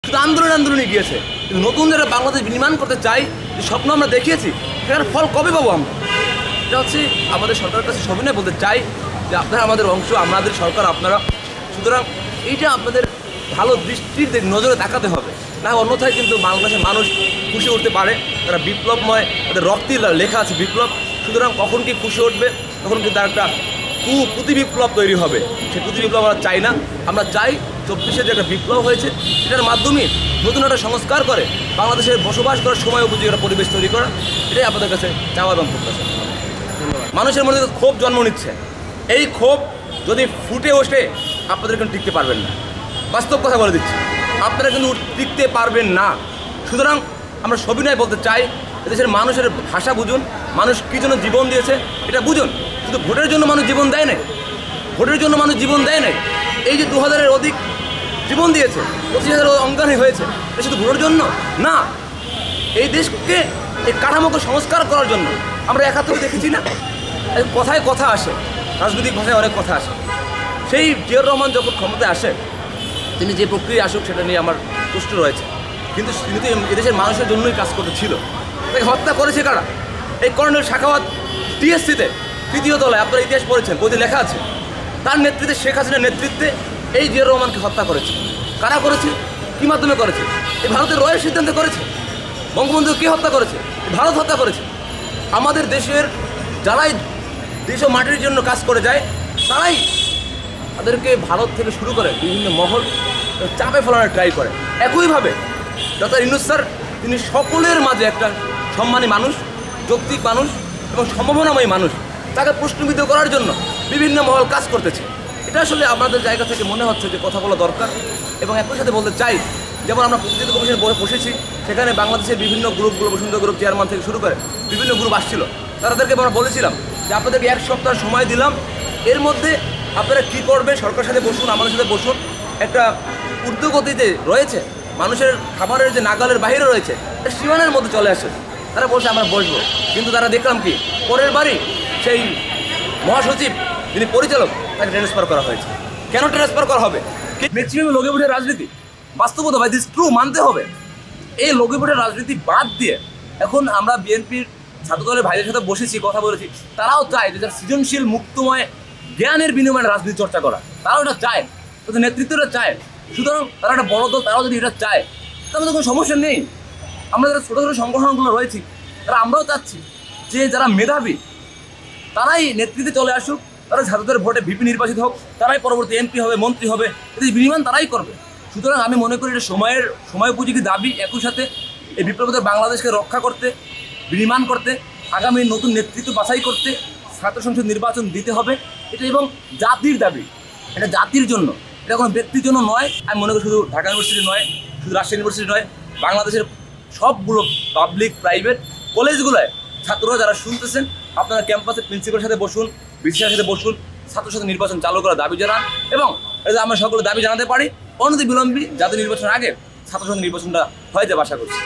শুধু আন্দোলনে গিয়েছে। কিন্তু নতুন যারা বাংলাদেশ নির্মাণ করতে চাই, যে স্বপ্ন আমরা দেখিয়েছি, সেটার ফল কবে পাবো আমরা? এটা হচ্ছে আমাদের সরকারের কাছে সবিনয় বলতে চাই যে আপনারা আমাদের অংশ, আমাদের সরকার আপনারা। সুতরাং এইটা আপনাদের ভালো দৃষ্টির নজরে দেখাতে হবে, না অন্যথায় কিন্তু বাংলাদেশের মানুষ খুশি উঠতে পারে। তারা বিপ্লবময়, তাদের রক্তে লেখা আছে বিপ্লব। সুতরাং কখন কি খুশি উঠবে, তখন কিন্তু তার একটা প্রতি বিপ্লব তৈরি হবে। সেই প্রতি বিপ্লব আমরা চাই না। আমরা চাই 24-এ যে একটা বিপ্লব হয়েছে, সেটার মাধ্যমে নতুন একটা সংস্কার করে বাংলাদেশের বসবাস করার সময় উপযোগী একটা পরিবেশ তৈরি করা। এটাই আপনাদের কাছে চাওয়া এবং প্রত্যাশা। মানুষের মধ্যে ক্ষোভ জন্ম নিচ্ছে। এই ক্ষোভ যদি ফুটে ওঠে, আপনাদের কিন্তু টিকতে পারবেন না। বাস্তব কথা বলে দিচ্ছি, আপনারা কিন্তু টিকতে পারবেন না। সুতরাং আমরা সবিনয় বলতে চাই, দেশের মানুষের ভাষা বুঝুন, মানুষ কী জন্য জীবন দিয়েছে এটা বুঝুন। শুধু ভোটের জন্য মানুষ জীবন দেয় নাই, ভোটের জন্য মানুষ জীবন দেয় নাই। এই যে 2000-এর অধিক জীবন দিয়েছে, 25,000 অঙ্গানি হয়েছে, এটা শুধু ভোটের জন্য না, এই দেশকে, এই কাঠামোকে সংস্কার করার জন্য। আমরা 71 দেখেছি না, কথায় কথা আসে, রাজনৈতিক ভাষায় অনেক কথা আসে। সেই জিয়াউর রহমান যখন ক্ষমতায় আসে, তিনি যে প্রক্রিয়া আসুক সেটা নিয়ে আমার প্রশ্ন রয়েছে, কিন্তু তিনি তো এদেশের মানুষের জন্যই কাজ করতেছিল। তাকে হত্যা করেছে কারা? এই কর্নেল শাখাওয়াত টিএসসিতে 3য় তলায়, আপনারা ইতিহাস পড়েছেন, বইতে লেখা আছে। তার নেতৃত্বে, শেখ হাসিনার নেতৃত্বে এই জিয়াউর রহমানকে হত্যা করেছে। কারা করেছে? কী মাধ্যমে করেছে? এই ভারতের রয়ের সিদ্ধান্তে করেছে। বঙ্গবন্ধু কে হত্যা করেছে? ভারত হত্যা করেছে। আমাদের দেশের যারাই দেশ ও মাটির জন্য কাজ করে যায়, তারাই তাদেরকে ভারত থেকে শুরু করে বিভিন্ন মহল চাপে ফেলানোর ট্রাই করে। একইভাবে ডক্টর ইউনূস স্যার, তিনি সকলের মাঝে একটা সম্মানী মানুষ, যৌক্তিক মানুষ এবং সম্ভাবনাময়ী মানুষ। তাকে প্রশ্নবিদ্ধ করার জন্য বিভিন্ন মহল কাজ করতেছে। এটা আসলে আমাদের জায়গা থেকে মনে হচ্ছে যে কথা বলা দরকার। এবং একই সাথে বলতে চাই, যেমন আমরা প্রতিনিধি কমিশনে বসেছি, সেখানে বাংলাদেশের বিভিন্ন গ্রুপগুলো, বসুন্ধরা গ্রুপ চেয়ারম্যান থেকে শুরু করে বিভিন্ন গ্রুপ আসছিল। তাদেরকে আমরা বলেছিলাম যে আপনাদেরকে 1 সপ্তাহ সময় দিলাম, এর মধ্যে আপনারা কী করবে, সরকারের সাথে বসুন, আমাদের সাথে বসুন। একটা ঊর্ধ্বগতিতে রয়েছে, মানুষের খাবারের যে নাগালের বাইরে রয়েছে, এটা সীমানার মধ্যে চলে আসে। তারা বলছে আমরা বসবো, কিন্তু তারা দেখলাম কি পরের বাড়ি সেই মহাসচিব, যিনি পরিচালক, তাকে ট্রান্সফার করা হয়েছে। কেন ট্রান্সফার করা হবে? ম্যাক্সিমাম লঘুভোটের রাজনীতি, বাস্তবতা ভাই, দিস ট্রু, মানতে হবে। এই লঘুভোটের রাজনীতি বাদ দিয়ে এখন আমরা বিএনপির ছাত্রদলের ভাইদের সাথে বসেছি, কথা বলেছি। তারাও চায় যে যারা সৃজনশীল, মুক্তময়, জ্ঞানের বিনিময়ে রাজনীতি চর্চা করা, তারাও এটা চায়, তাদের নেতৃত্বটা চায়। সুতরাং তারা একটা বড় দল, তারাও যদি এটা চায়, তাহলে তো কোনো সমস্যা নেই। আমরা যারা ছোটো ছোটো সংগঠনগুলো রয়েছি, তারা আমরাও চাচ্ছি যে যারা মেধাবী, তারাই নেতৃত্বে চলে আসুক, তারা ছাত্রদের ভোটে ভিপি নির্বাচিত হোক, তারাই পরবর্তী এমপি হবে, মন্ত্রী হবে, এদের বিনিময় তারাই করবে। সুতরাং আমি মনে করি এটা সময় উপযোগী দাবি। একই সাথে এই বিপ্লবীদের বাংলাদেশকে রক্ষা করতে, বিনির্মাণ করতে, আগামী নতুন নেতৃত্ব বাছাই করতে ছাত্র সংসদ নির্বাচন দিতে হবে। এটা এবং জাতির দাবি, এটা জাতির জন্য, এটা কোনো ব্যক্তির জন্য নয়। আমি মনে করি শুধু ঢাকা ইউনিভার্সিটি নয়, শুধু রাজশাহী ইউনিভার্সিটি নয়, বাংলাদেশের সবগুলো পাবলিক প্রাইভেট কলেজগুলোয় ছাত্ররা যারা শুনতেছেন, আপনারা ক্যাম্পাসের প্রিন্সিপালের সাথে বসুন, বিসিআর সাথে বসুন, ছাত্র সাথে নির্বাচন চালু করার দাবি জানান। এবং এটা আমরা সকলে দাবি জানাতে পারি, অনতি বিলম্বী জাতীয় নির্বাচনের আগে ছাত্র সংসদ নির্বাচনটা হয়ে যাবে আশা করছি।